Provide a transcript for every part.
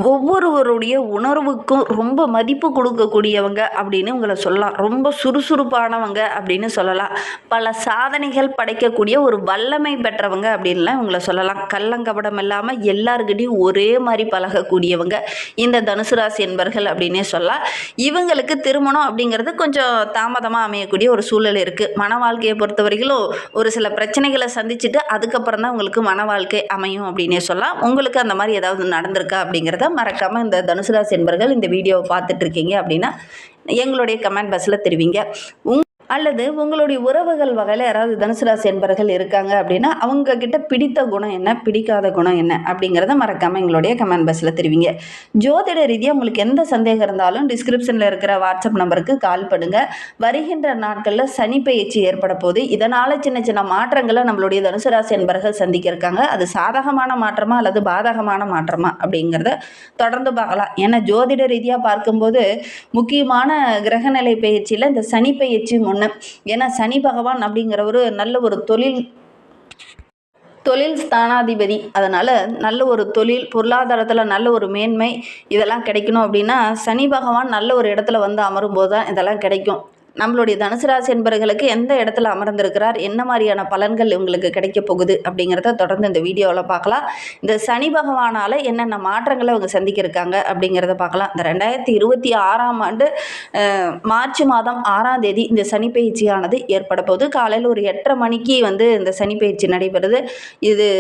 ஒவ்வொருவருடைய உணர்வுக்கும் ரொம்ப மதிப்பு கொடுக்கக்கூடியவங்க அப்படின்னு உங்களை சொல்லலாம். ரொம்ப சுறுசுறுப்பானவங்க அப்படின்னு சொல்லலாம். பல சாதனைகள் படைக்கக்கூடிய ஒரு வல்லமை பெற்றவங்க அப்படின்லாம் உங்களை சொல்லலாம். கள்ளங்கபடம் இல்லாமல் எல்லாருக்கிட்டையும் ஒரே மாதிரி பழகக்கூடியவங்க இந்த தனுசு ராசி என்பர்கள் அப்படின்னே சொல்லலாம். இவங்களுக்கு திருமணம் அப்படிங்கிறது கொஞ்சம் தாமதமாக அமையக்கூடிய ஒரு சூழல் இருக்குது. மன வாழ்க்கையை பொறுத்த வரைக்கும் ஒரு சில பிரச்சனைகளை சந்திச்சுட்டு அதுக்கப்புறம் தான் உங்களுக்கு மன வாழ்க்கை அமையும் அப்படின்னே சொல்லலாம். உங்களுக்கு அந்த மாதிரி ஏதாவது நடந்திருக்கா அப்படிங்கிறத மறக்காமல் இந்த தனுசு ராசி என்பர்கள் இந்த வீடியோவை பார்த்துட்டு இருக்கீங்க அப்படின்னா எங்களுடைய கமெண்ட் பாக்ஸில் தெரிவிங்க. அல்லது உங்களுடைய உறவுகள் வகையில் யாராவது தனுசு ராசி என்பர்கள் இருக்காங்க அப்படின்னா அவங்க கிட்ட பிடித்த குணம் என்ன, பிடிக்காத குணம் என்ன அப்படிங்கிறத மறக்காமல் எங்களுடைய கமெண்ட் பாக்ஸில் தெரிவிங்க. ஜோதிட ரீதியாக உங்களுக்கு எந்த சந்தேகம் இருந்தாலும் டிஸ்கிரிப்ஷனில் இருக்கிற வாட்ஸ்அப் நம்பருக்கு கால் பண்ணுங்கள். வருகின்ற நாட்களில் சனி பயிற்சி ஏற்பட போது இதனால் சின்ன சின்ன மாற்றங்களை நம்மளுடைய தனுசு ராசி என்பர்கள் சந்திக்க இருக்காங்க. அது சாதகமான மாற்றமா அல்லது பாதகமான மாற்றமா அப்படிங்கிறத தொடர்ந்து பார்க்கலாம். ஏன்னா ஜோதிட ரீதியாக பார்க்கும்போது முக்கியமான கிரகநிலை பயிற்சியில் இந்த சனி பயிற்சி ஒன்று. ஏன்னா சனி பகவான் அப்படிங்கிறவர் நல்ல ஒரு தொழில் ஸ்தானாதிபதி. அதனால் நல்ல ஒரு தொழில், பொருளாதாரத்தில் நல்ல ஒரு மேன்மை இதெல்லாம் கிடைக்கணும் அப்படின்னா சனி பகவான் நல்ல ஒரு இடத்துல வந்து அமரும்போது தான் இதெல்லாம் கிடைக்கும். நம்மளுடைய தனுசு ராசி என்பவர்களுக்கு எந்த இடத்துல அமர்ந்திருக்கிறார், என்ன மாதிரியான பலன்கள் இவங்களுக்கு கிடைக்க போகுது அப்படிங்கிறத தொடர்ந்து இந்த வீடியோவில் பார்க்கலாம். இந்த சனி பகவானால் என்னென்ன மாற்றங்களை அவங்க சந்திக்கிருக்காங்க அப்படிங்கிறத பார்க்கலாம். இந்த 2026ஆம் ஆண்டு மார்ச் மாதம் 6ஆம் தேதி இந்த சனி பயிற்சியானது ஏற்பட போகுது. காலையில் ஒரு 8:30 மணிக்கு வந்து இந்த சனி பயிற்சி நடைபெறுது. இது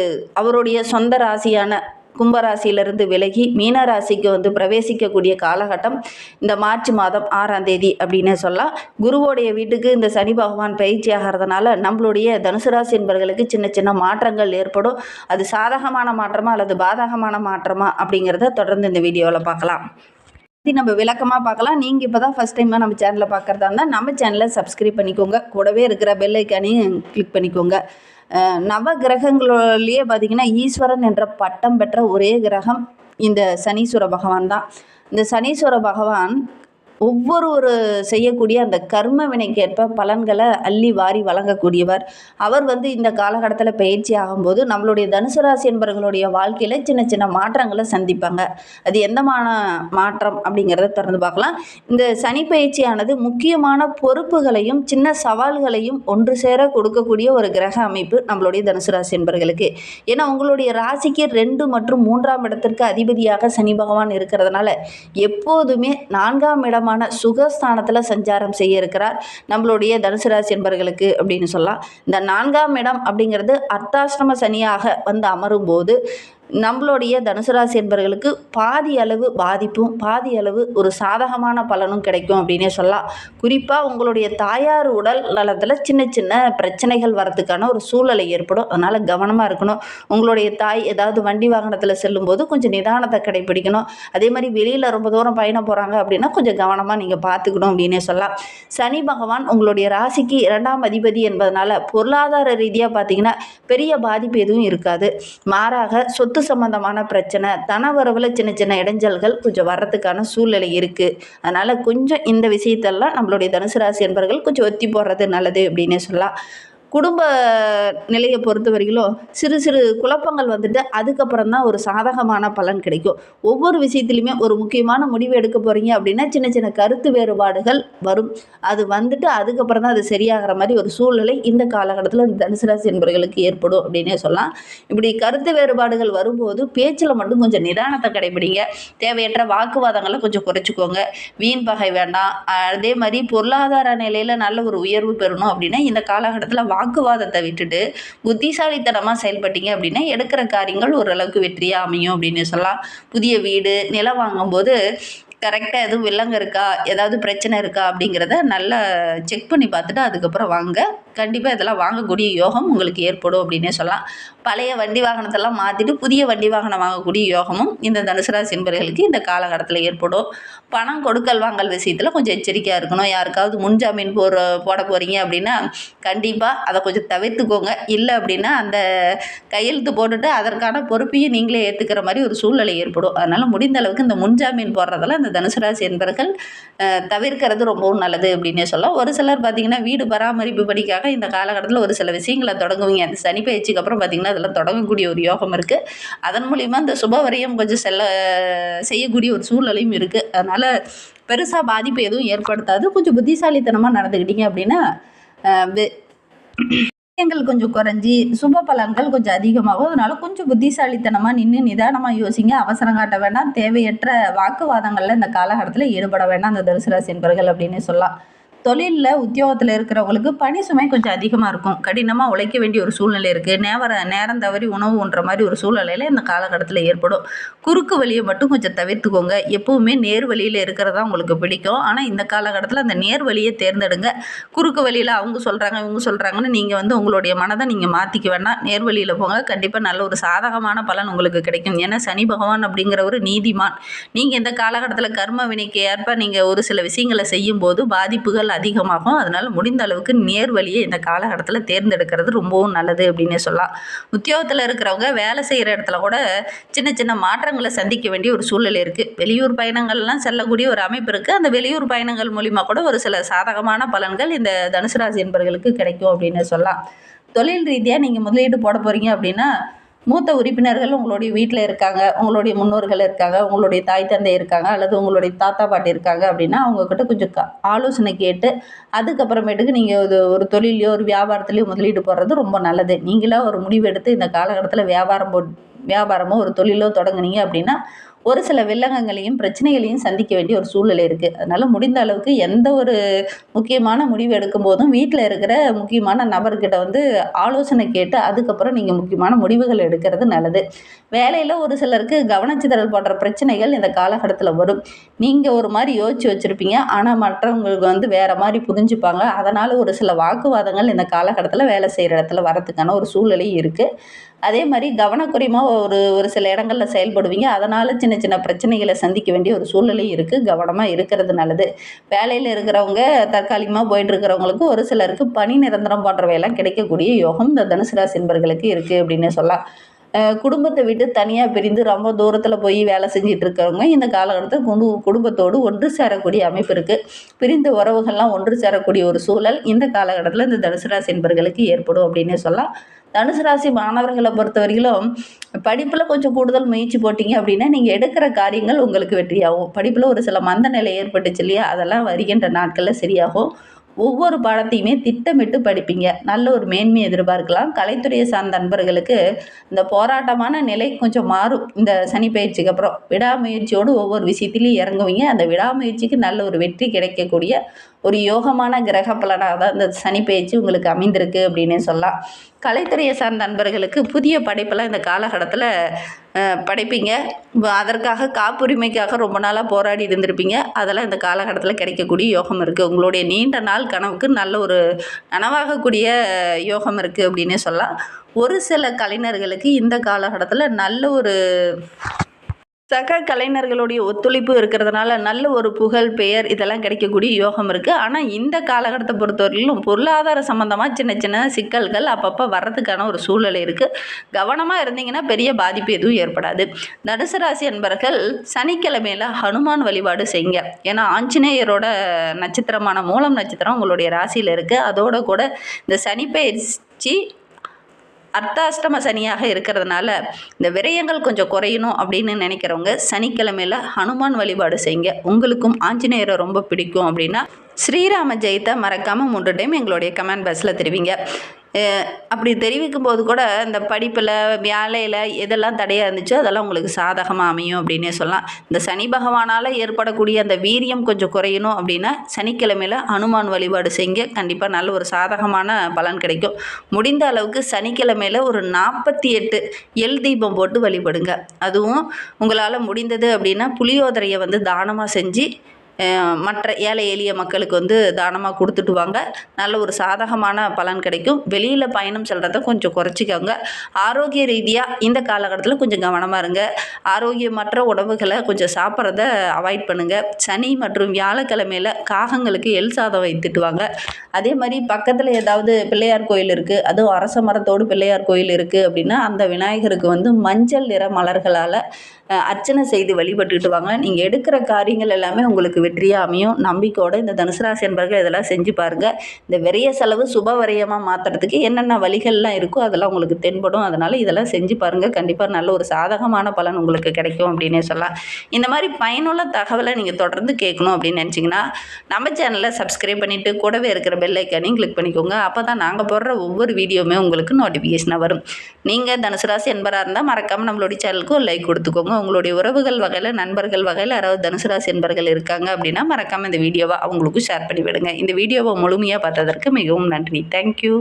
அவருடைய சொந்த ராசியான கும்பராசியிலிருந்து விலகி மீன ராசிக்கு வந்து பிரவேசிக்கக்கூடிய காலகட்டம் இந்த மார்ச் மாதம் 6ஆம் தேதி அப்படின்னு சொல்லலாம். குருவோடைய வீட்டுக்கு இந்த சனி பகவான் பயிற்சி ஆகிறதுனால நம்மளுடைய தனுசு ராசி என்பவர்களுக்கு சின்ன சின்ன மாற்றங்கள் ஏற்படும். அது சாதகமான மாற்றமா அல்லது பாதகமான மாற்றமா அப்படிங்கிறத தொடர்ந்து இந்த வீடியோவில் பார்க்கலாம். நம்ம விளக்கமாக பார்க்கலாம். நீங்கள் இப்போ தான் ஃபஸ்ட் டைமாக நம்ம சேனலை பார்க்குறதா இருந்தால் நம்ம சேனலை சப்ஸ்கிரைப் பண்ணிக்கோங்க. கூடவே இருக்கிற பெல் ஐக்கானையும் கிளிக் பண்ணிக்கோங்க. நவ கிரகங்களிலேயே பார்த்திங்கன்னா ஈஸ்வரன் என்ற பட்டம் பெற்ற ஒரே கிரகம் இந்த சனீஸ்வர பகவான் தான். இந்த சனீஸ்வர பகவான் ஒவ்வொரு செய்யக்கூடிய அந்த கர்ம வினைக்கேற்ப பலன்களை அள்ளி வாரி வழங்கக்கூடியவர். அவர் வந்து இந்த காலகட்டத்தில் பயிற்சி ஆகும்போது நம்மளுடைய தனுசு ராசி என்பவர்களுடைய வாழ்க்கையில் சின்ன சின்ன மாற்றங்களை சந்திப்பாங்க. அது எந்த மாற்றம் அப்படிங்கிறத திறந்து பார்க்கலாம். இந்த சனி பயிற்சியானது முக்கியமான பொறுப்புகளையும் சின்ன சவால்களையும் ஒன்று சேர கொடுக்கக்கூடிய ஒரு கிரக அமைப்பு நம்மளுடைய தனுசு ராசி என்பவர்களுக்கு. ஏன்னா உங்களுடைய ராசிக்கு 2 மற்றும் 3ஆம் இடத்திற்கு அதிபதியாக சனி பகவான் இருக்கிறதுனால எப்போதுமே 4ஆம் இடமான சுகஸ்தானத்தில் சஞ்சாரம் செய்ய இருக்கிறார் நம்மளுடைய தனுசு ராசி என்பவர்களுக்கு அப்படின்னு சொல்லலாம். இந்த 4ஆம் இடம் அப்படிங்கிறது அர்த்தாஷ்டம சனியாக வந்து அமரும் போது நம்மளுடைய தனுசு ராசி என்பவர்களுக்கு பாதி அளவு பாதிப்பும் பாதி அளவு ஒரு சாதகமான பலனும் கிடைக்கும் அப்படின்னே சொல்லலாம். குறிப்பாக உங்களுடைய தாயார் உடல் நலத்தில் சின்ன சின்ன பிரச்சனைகள் வரதுக்கான ஒரு சூழலை ஏற்படும். அதனால் கவனமாக இருக்கணும். உங்களுடைய தாய் ஏதாவது வண்டி வாகனத்தில் செல்லும்போது கொஞ்சம் நிதானத்தை கடைபிடிக்கணும். அதே மாதிரி வெளியில் ரொம்ப தூரம் பயணம் போகிறாங்க அப்படின்னா கொஞ்சம் கவனமாக நீங்கள் பார்த்துக்கணும் அப்படின்னே சொல்லலாம். சனி பகவான் உங்களுடைய ராசிக்கு 2ஆம் அதிபதி என்பதனால பொருளாதார ரீதியாக பார்த்திங்கன்னா பெரிய பாதிப்பு எதுவும் இருக்காது. மாறாக சொத்து சம்பந்தமான பிரச்சனை, தனவரவில் சின்ன சின்ன இடைஞ்சல்கள் கொஞ்சம் வர்றதுக்கான சூழ்நிலை இருக்குது. அதனால் கொஞ்சம் இந்த விஷயத்தெல்லாம் நம்மளுடைய தனுசு ராசி என்பவர்கள் கொஞ்சம் ஒத்தி போடுறது நல்லது அப்படின்னே சொல்லலாம். குடும்ப நிலையை பொறுத்த வரைக்கும் சிறு சிறு குழப்பங்கள் வந்துட்டு அதுக்கப்புறம் தான் ஒரு சாதகமான பலன் கிடைக்கும். ஒவ்வொரு விஷயத்துலையுமே ஒரு முக்கியமான முடிவு எடுக்க போகிறீங்க அப்படின்னா சின்ன சின்ன கருத்து வேறுபாடுகள் வரும். அது வந்துட்டு அதுக்கப்புறம் தான் அது சரியாகிற மாதிரி ஒரு சூழ்நிலை இந்த காலகட்டத்தில் இந்த தனுசு ராசி என்பவர்களுக்கு ஏற்படும் அப்படின்னே சொல்லலாம். இப்படி கருத்து வேறுபாடுகள் வரும்போது பேச்சில் மட்டும் கொஞ்சம் நிதானத்தை கடைபிடிங்க. தேவையற்ற வாக்குவாதங்களை கொஞ்சம் குறைச்சிக்கோங்க. வீண் பகை வேண்டாம். அதே மாதிரி பொருளாதார நிலையில் நல்ல ஒரு உயர்வு பெறணும் அப்படின்னா இந்த காலகட்டத்தில் வாக்குவாதத்தை விட்டுட்டு புத்திசாலித்தனமாக செயல்பட்டீங்க அப்படின்னா எடுக்கிற காரியங்கள் ஓரளவுக்கு வெற்றியாக அமையும் அப்படின்னு சொல்லலாம். புதிய வீடு நிலம் வாங்கும்போது கரெக்டாக எதுவும் வில்லங்க இருக்கா, ஏதாவது பிரச்சனை இருக்கா அப்படிங்கிறத நல்லா செக் பண்ணி பார்த்துட்டு அதுக்கப்புறம் வாங்க. கண்டிப்பாக இதெல்லாம் வாங்கக்கூடிய யோகம் உங்களுக்கு ஏற்படும் அப்படின்னே சொல்லலாம். பழைய வண்டி வாகனத்தெல்லாம் மாற்றிட்டு புதிய வண்டி வாகனம் வாங்கக்கூடிய யோகமும் இந்த தனுசு ராசி என்பவர்களுக்கு இந்த காலகட்டத்தில் ஏற்படும். பணம் கொடுக்கல் வாங்கல் விஷயத்தில் கொஞ்சம் எச்சரிக்கையாக இருக்கணும். யாருக்காவது முன்ஜாமீன் போட போகிறீங்க அப்படின்னா கண்டிப்பாக அதை கொஞ்சம் தவிர்த்துக்கோங்க. இல்லை அப்படின்னா அந்த கையெழுத்து போட்டுட்டு அதற்கான பொறுப்பையும் நீங்களே ஏற்றுக்கிற மாதிரி ஒரு சூழ்நிலை ஏற்படும். அதனால் முடிந்த அளவுக்கு இந்த முன்ஜாமீன் போடுறதெல்லாம் இந்த தனுசு ராசி என்பவர்கள் தவிர்க்கிறது ரொம்பவும் நல்லது அப்படின்னே சொல்லலாம். ஒரு சிலர் பார்த்திங்கன்னா வீடு பராமரிப்பு படிக்காக முயற்சியாக இந்த காலகட்டத்தில் ஒரு சில விஷயங்களை தொடங்குவீங்க. அந்த சனி பயிற்சிக்கு அப்புறம் பார்த்திங்கன்னா அதெல்லாம் தொடங்கக்கூடிய ஒரு யோகம் இருக்குது. அதன் மூலிமா இந்த சுபவரியம் கொஞ்சம் செய்யக்கூடிய ஒரு சூழ்நிலையும் இருக்குது. அதனால் பெருசாக பாதிப்பு எதுவும் ஏற்படுத்தாது. கொஞ்சம் புத்திசாலித்தனமாக நடந்துக்கிட்டீங்க அப்படின்னா விஷயங்கள் கொஞ்சம் குறைஞ்சி சுப பலன்கள் கொஞ்சம் அதிகமாகும். அதனால கொஞ்சம் புத்திசாலித்தனமாக நின்று நிதானமாக யோசிங்க. அவசரம் காட்ட வேண்டாம். தேவையற்ற வாக்குவாதங்களில் இந்த காலகட்டத்தில் ஈடுபட வேண்டாம் அந்த தனுசு ராசி என்பர்கள் அப்படின்னு சொல்லலாம். தொழிலில் உத்தியோகத்தில் இருக்கிறவங்களுக்கு பணி சுமை கொஞ்சம் அதிகமாக இருக்கும். கடினமாக உழைக்க வேண்டிய ஒரு சூழ்நிலை இருக்குது. நேரம் தவறி உணவு உண்ற மாதிரி ஒரு சூழ்நிலையில் இந்த காலகட்டத்தில் ஏற்படும். குறுக்கு வழியை மட்டும் கொஞ்சம் தவிர்த்துக்கோங்க. எப்போவுமே நேர் வழியில் இருக்கிறதா உங்களுக்கு பிடிக்கும். ஆனால் இந்த காலகட்டத்தில் அந்த நேர் வழியை தேர்ந்தெடுங்க. குறுக்கு வழியில் அவங்க சொல்கிறாங்க இவங்க சொல்கிறாங்கன்னு நீங்கள் உங்களுடைய மனதை நீங்கள் மாற்றிக்க வேண்டாம். நேர் வழியில் போங்க. கண்டிப்பாக நல்ல ஒரு சாதகமான பலன் உங்களுக்கு கிடைக்கும். ஏன்னா சனி பகவான் அப்படிங்கிற ஒரு நீதிமான். நீங்கள் இந்த காலகட்டத்தில் கர்ம வினைக்கு ஏற்ப நீங்கள் ஒரு சில விஷயங்களை செய்யும்போது பாதிப்புகள் அதிகமாகும். அதனால் முடிந்த அளவுக்கு நேர் வழியை இந்த காலகட்டத்தில் தேர்ந்தெடுக்கிறது ரொம்பவும் நல்லது அப்படின்னே சொல்லலாம். உத்தியோகத்தில் இருக்கிறவங்க வேலை செய்கிற இடத்துல கூட சின்ன சின்ன மாற்றங்களை சந்திக்க வேண்டிய ஒரு சூழ்நிலை இருக்குது. வெளியூர் பயணங்கள்லாம் செல்லக்கூடிய ஒரு அமைப்பு இருக்குது. அந்த வெளியூர் பயணங்கள் மூலிமா கூட ஒரு சில சாதகமான பலன்கள் இந்த தனுசு ராசி என்பவர்களுக்கு கிடைக்கும் அப்படின்னு சொல்லலாம். தொழில் ரீதியாக நீங்கள் முதலீடு போட போகிறீங்க அப்படின்னா மூத்த உறுப்பினர்கள் உங்களுடைய வீட்டில் இருக்காங்க, உங்களுடைய முன்னோர்கள் இருக்காங்க, உங்களுடைய தாய் தந்தை இருக்காங்க, அல்லது உங்களுடைய தாத்தா பாட்டி இருக்காங்க அப்படின்னா அவங்கக்கிட்ட கொஞ்சம் ஆலோசனை கேட்டு அதுக்கப்புறமேட்டுக்கு நீங்கள் ஒரு தொழிலையோ ஒரு வியாபாரத்துலேயோ முதலீடு போடுறது ரொம்ப நல்லது. நீங்களாக ஒரு முடிவு எடுத்து இந்த காலகட்டத்தில் வியாபாரமோ ஒரு தொழிலோ தொடங்குனீங்க அப்படின்னா ஒரு சில வில்லங்கங்களையும் பிரச்சனைகளையும் சந்திக்க வேண்டிய ஒரு சூழ்நிலை இருக்குது. அதனால் முடிந்த அளவுக்கு எந்த ஒரு முக்கியமான முடிவு எடுக்கும் போதும் வீட்டில் இருக்கிற முக்கியமான நபர்கிட்ட ஆலோசனை கேட்டு அதுக்கப்புறம் நீங்கள் முக்கியமான முடிவுகள் எடுக்கிறது நல்லது. வேலையில் ஒரு சிலருக்கு கவனச்சிதறல் போன்ற பிரச்சனைகள் இந்த காலகட்டத்தில் வரும். நீங்கள் ஒரு மாதிரி யோசிச்சு வச்சுருப்பீங்க. ஆனால் மற்றவங்களுக்கு வேறு மாதிரி புரிஞ்சுப்பாங்க. அதனால் ஒரு சில வாக்குவாதங்கள் இந்த காலகட்டத்தில் வேலை செய்கிற இடத்துல வரத்துக்கான ஒரு சூழ்நிலை இருக்குது. அதே மாதிரி கவனக்குறைவாக ஒரு சில இடங்களில் செயல்படுவீங்க. அதனால் சின்ன சின்ன பிரச்சனைகளை சந்திக்க வேண்டிய ஒரு சூழ்நிலை இருக்குது. கவனமாக இருக்கிறது நல்லது. வேலையில் இருக்கிறவங்க தற்காலிகமாக போயிட்டுருக்கிறவங்களுக்கு ஒரு சிலருக்கு பணி நிரந்தரம் போன்றவையெல்லாம் கிடைக்கக்கூடிய யோகம் இந்த தனுசு ராசி என்பர்களுக்கு இருக்குது அப்படின்னு சொல்லலாம். குடும்பத்தை விட்டு தனியாக பிரிந்து ரொம்ப தூரத்தில் போய் வேலை செஞ்சுட்டு இருக்கிறவங்க இந்த காலகட்டத்தில் குடும்பத்தோடு ஒன்று சேரக்கூடிய அமைப்பு இருக்குது. பிரிந்த உறவுகள்லாம் ஒன்று சேரக்கூடிய ஒரு சூழல் இந்த காலகட்டத்தில் இந்த தனுசு ராசி என்பர்களுக்கு ஏற்படும் அப்படின்னு சொல்லலாம். தனுசு ராசி மாணவர்களை பொறுத்தவரையிலும் படிப்பில் கொஞ்சம் கூடுதல் முயற்சி போட்டிங்க அப்படின்னா நீங்கள் எடுக்கிற காரியங்கள் உங்களுக்கு வெற்றியாகும். படிப்பில் ஒரு சில மந்த நிலை ஏற்பட்டுச்சு இல்லையா, அதெல்லாம் வருகின்ற நாட்களில் சரியாகும். ஒவ்வொரு பாடத்தையுமே திட்டமிட்டு படிப்பீங்க. நல்ல ஒரு மேன்மை எதிர்பார்க்கலாம். கலைத்துறையை சார்ந்த நண்பர்களுக்கு இந்த போராட்டமான நிலை கொஞ்சம் மாறும். இந்த சனி பயிற்சிக்கு அப்புறம் விடாமுயற்சியோடு ஒவ்வொரு விஷயத்திலையும் இறங்குவீங்க. அந்த விடாமுயற்சிக்கு நல்ல ஒரு வெற்றி கிடைக்கக்கூடிய ஒரு யோகமான கிரக பலனாக தான் இந்த சனி பயிற்சி உங்களுக்கு அமைந்திருக்கு அப்படின்னு சொல்லலாம். கலைத்துறையை சார்ந்த நண்பர்களுக்கு புதிய படைப்பெல்லாம் இந்த காலகட்டத்தில் படைப்பீங்க. அதற்காக காப்புரிமைக்காக ரொம்ப நாளாக போராடி இருந்திருப்பீங்க. அதெல்லாம் இந்த காலகட்டத்தில் கிடைக்கக்கூடிய யோகம் இருக்குது. உங்களுடைய நீண்ட நாள் கனவுக்கு நல்ல ஒரு நனவாகக்கூடிய யோகம் இருக்குது அப்படின்னே சொல்லலாம். ஒரு சில கலைஞர்களுக்கு இந்த காலகட்டத்தில் நல்ல ஒரு சக கலைஞர்களுடைய ஒத்துழைப்பு இருக்கிறதுனால நல்ல ஒரு புகழ் பெயர் இதெல்லாம் கிடைக்கக்கூடிய யோகம் இருக்குது. ஆனால் இந்த காலகட்டத்தை பொறுத்தவரையிலும் பொருளாதார சம்மந்தமாக சின்ன சின்ன சிக்கல்கள் அப்பப்போ வர்றதுக்கான ஒரு சூழ்நிலை இருக்குது. கவனமாக இருந்தீங்கன்னா பெரிய பாதிப்பு எதுவும் ஏற்படாது. தனுசு ராசி என்பவர்கள் சனிக்கிழமையில் ஹனுமான் வழிபாடு செய்யுங்க. ஏன்னா ஆஞ்சநேயரோட நட்சத்திரமான மூலம் நட்சத்திரம் உங்களுடைய ராசியில் இருக்குது. அதோட கூட இந்த சனி பயிற்சி அர்த்தாஷ்டம சனியாக இருக்கிறதுனால இந்த விரயங்கள் கொஞ்சம் குறையணும் அப்படின்னு நினைக்கிறவங்க சனிக்கிழமையில் ஹனுமான் வழிபாடு செய்யுங்க. உங்களுக்கும் ஆஞ்சநேயரை ரொம்ப பிடிக்கும் அப்படின்னா ஸ்ரீராம ஜெயத்தை மறக்காமல் 3 டைம் எங்களுடைய கமெண்ட் பாக்ஸில் தெரிவிங்க. அப்படி தெரிவிக்கும் போது கூட இந்த படிப்பில் வேலையில் எதெல்லாம் தடையாக இருந்துச்சோ அதெல்லாம் உங்களுக்கு சாதகமாக அமையும் அப்படின்னே சொல்லலாம். இந்த சனி பகவானால் ஏற்படக்கூடிய அந்த வீரியம் கொஞ்சம் குறையணும் அப்படின்னா சனிக்கிழமையில் ஹனுமான் வழிபாடு செய்யுங்க. கண்டிப்பாக நல்ல ஒரு சாதகமான பலன் கிடைக்கும். முடிந்த அளவுக்கு சனிக்கிழமையில் ஒரு 48 எல் தீபம் போட்டு வழிபடுங்க. அதுவும் உங்களால் முடிந்தது அப்படின்னா புளியோதரையை தானமாக செஞ்சு மற்ற ஏழை எளிய மக்களுக்கு தானமாக கொடுத்துட்டு வாங்க. நல்ல ஒரு சாதகமான பலன் கிடைக்கும். வெளியில் பயணம் செல்கிறத கொஞ்சம் குறைச்சிக்கோங்க. ஆரோக்கிய ரீதியாக இந்த காலகட்டத்தில் கொஞ்சம் கவனமாக இருங்க. ஆரோக்கியமற்ற உணவுகளை கொஞ்சம் சாப்பிட்றத அவாய்ட் பண்ணுங்கள். சனி மற்றும் வியாழக்கிழமையில் காகங்களுக்கு எள் சாதம் வைத்துட்டு வாங்க. அதே மாதிரி பக்கத்தில் ஏதாவது பிள்ளையார் கோயில் இருக்குது, அதுவும் அரச மரத்தோடு பிள்ளையார் கோயில் இருக்குது அப்படின்னா அந்த விநாயகருக்கு மஞ்சள் நிற மலர்களால் அர்ச்சனை செய்து வழிபட்டுக்கிட்டு வாங்க. நீங்கள் எடுக்கிற காரியங்கள் எல்லாமே உங்களுக்கு வெற்றியாக அமையும். நம்பிக்கையோடு இந்த தனுசு ராசி அன்பர்கள் இதெல்லாம் செஞ்சு பாருங்கள். இந்த விரைய செலவு சுப விரயமாக மாற்றுறதுக்கு என்னென்ன வழிகள்லாம் இருக்கோ அதெல்லாம் உங்களுக்கு தென்படும். அதனால் இதெல்லாம் செஞ்சு பாருங்கள். கண்டிப்பாக நல்ல ஒரு சாதகமான பலன் உங்களுக்கு கிடைக்கும் அப்படின்னே சொல்லலாம். இந்த மாதிரி பயனுள்ள தகவலை நீங்கள் தொடர்ந்து கேட்கணும் அப்படின்னு நினச்சிங்கன்னா நம்ம சேனலை சப்ஸ்கிரைப் பண்ணிவிட்டு கூடவே இருக்கிற பெல் ஐக்கானையும் கிளிக் பண்ணிக்கோங்க. அப்போ தான் நாங்கள் போடுற ஒவ்வொரு வீடியோவுமே உங்களுக்கு நோட்டிஃபிகேஷனாக வரும். நீங்கள் தனுசு ராசி என்பராக இருந்தால் மறக்காமல் நம்மளுடைய சேனலுக்கு ஒரு லைக் கொடுத்துக்கோங்க. உங்களுடைய உறவுகள் வகையில், நண்பர்கள் வகையில் யாராவது தனுசு ராசி என்பர்கள் இருக்காங்க அப்படின்னா மறக்காமல் இந்த வீடியோவை அவங்களுக்கும் ஷேர் பண்ணி விடுங்க. இந்த வீடியோவை முழுமையாக பார்த்ததற்கு மிகவும் நன்றி. தேங்க்யூ.